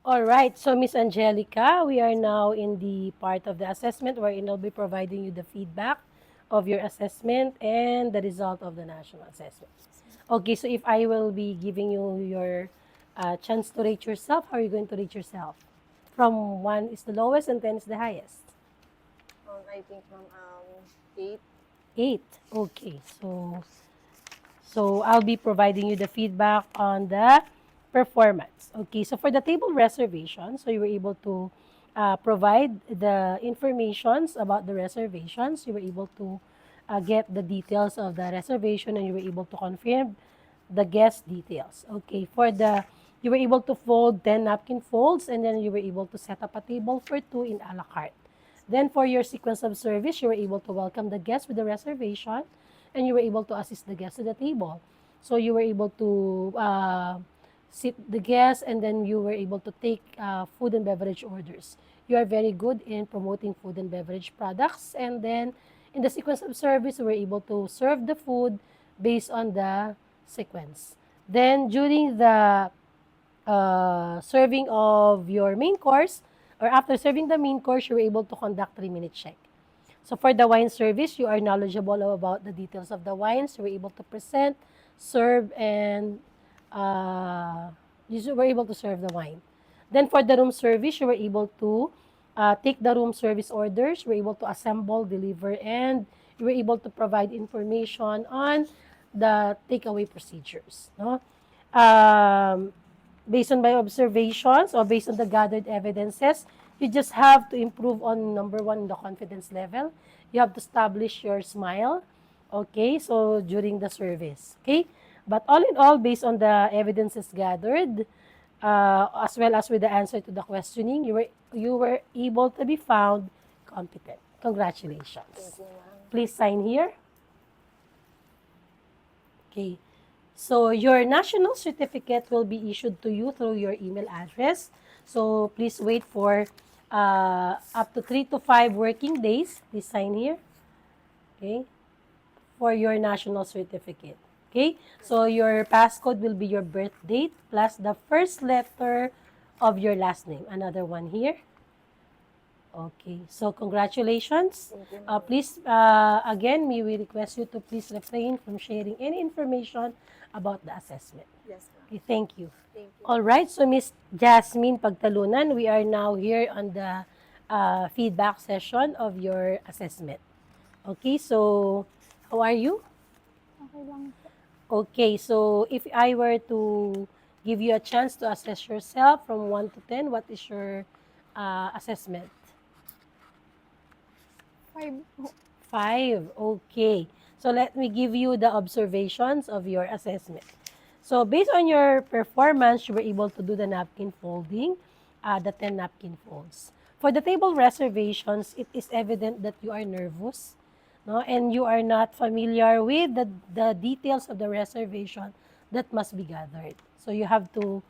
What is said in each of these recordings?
All right, so Miss Angelica, we are now in the part of the assessment wherein I'll be providing you the feedback of your assessment and the result of the national assessment. Okay, so if I will be giving you your chance to rate yourself, how are you going to rate yourself? From 1 is the lowest and 10 is the highest. I think eight. 8. Okay, so I'll be providing you the feedback on the performance. Okay, so for the table reservation, so you were able to provide the informations about the reservations. You were able to get the details of the reservation and you were able to confirm the guest details. Okay, you were able to fold 10 napkin folds and then you were able to set up a table for 2 in a la carte. Then for your sequence of service, you were able to welcome the guest with the reservation and you were able to assist the guest to the table. So you were able to sit the guests and then you were able to take food and beverage orders. You are very good in promoting food and beverage products. And then in the sequence of service, you were able to serve the food based on the sequence. Then during the serving of your main course, or after serving the main course, you were able to conduct 3-minute check. So for the wine service, you are knowledgeable about the details of the wines. You were able to present, serve, and you were able to serve the wine. Then for the room service, you were able to take the room service orders. You were able to assemble, deliver, and you were able to provide information on the takeaway procedures. No? Um, Based on my observations or based on the gathered evidences, you just have to improve on number one, the confidence level. You have to establish your smile, okay, so during the service, okay? But all in all, based on the evidences gathered, as well as with the answer to the questioning, you were able to be found competent. Thank Congratulations. you, ma'am. Please sign here. Okay. So your national certificate will be issued to you through your email address. So please wait for up to 3 to 5 working days. Please sign here. Okay. For your national certificate. Okay. So your passcode will be your birth date plus the first letter of your last name. Another one here. Okay, so congratulations. Thank you, ma'am. Please, again, may we request you to please refrain from sharing any information about the assessment. Yes, ma'am. Okay, thank you. Thank you. All right, so Miss Jasmine Pagtalunan, we are now here on the feedback session of your assessment. Okay, so how are you? Okay lang po. Okay, so if I were to give you a chance to assess yourself from 1 to 10, what is your assessment? 5 po. 5. Okay. So let me give you the observations of your assessment. So based on your performance, you were able to do the napkin folding, the 10 napkin folds. For the table reservations, it is evident that you are nervous, no, and you are not familiar with the details of the reservation that must be gathered. So you have to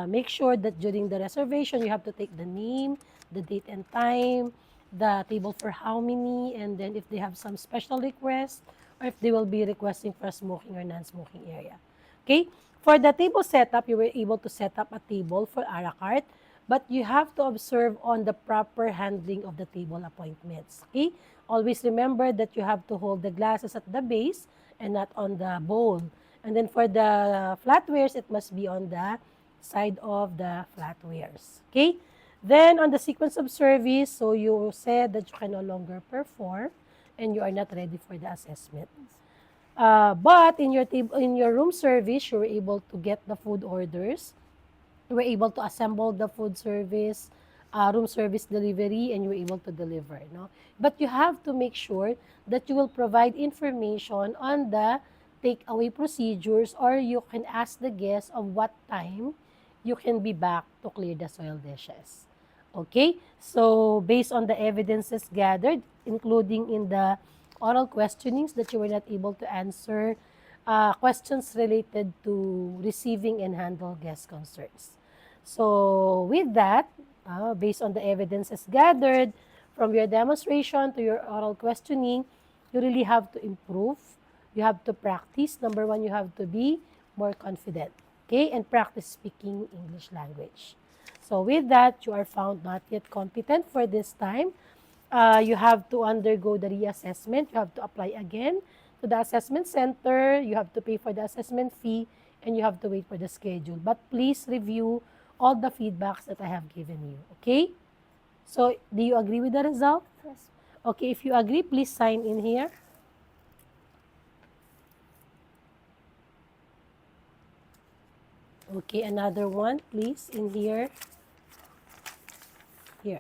make sure that during the reservation, you have to take the name, the date and time, the table for how many, and then if they have some special request, or if they will be requesting for a smoking or non-smoking area. Okay? For the table setup, you were able to set up a table for a la carte, but you have to observe on the proper handling of the table appointments. Okay? Always remember that you have to hold the glasses at the base and not on the bowl. And then for the flatwares, it must be on the side of the flatwares. Okay? Then on the sequence of service, so you said that you can no longer perform and you are not ready for the assessment. But in your room service, you were able to get the food orders. You were able to assemble the food service, room service delivery, and you were able to deliver. No? But you have to make sure that you will provide information on the takeaway procedures, or you can ask the guests of what time you can be back to clear the soil dishes. Okay? So, based on the evidences gathered, including in the oral questionings that you were not able to answer, questions related to receiving and handle guest concerns. So, with that, based on the evidences gathered from your demonstration to your oral questioning, you really have to improve. You have to practice. Number one, you have to be more confident. Okay? And practice speaking English language. So with that, you are found not yet competent for this time. You have to undergo the reassessment. You have to apply again to the assessment center. You have to pay for the assessment fee, and you have to wait for the schedule. But please review all the feedbacks that I have given you. Okay? So, do you agree with the result? Yes. Okay, if you agree, please sign in here. Okay, another one, please, in here. Here.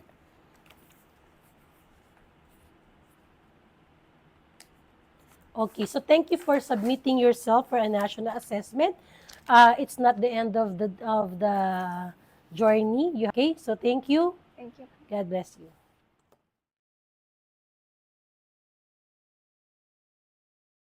Okay, so thank you for submitting yourself for a national assessment. It's not the end of the journey. Okay, so thank you. Thank you. God bless you.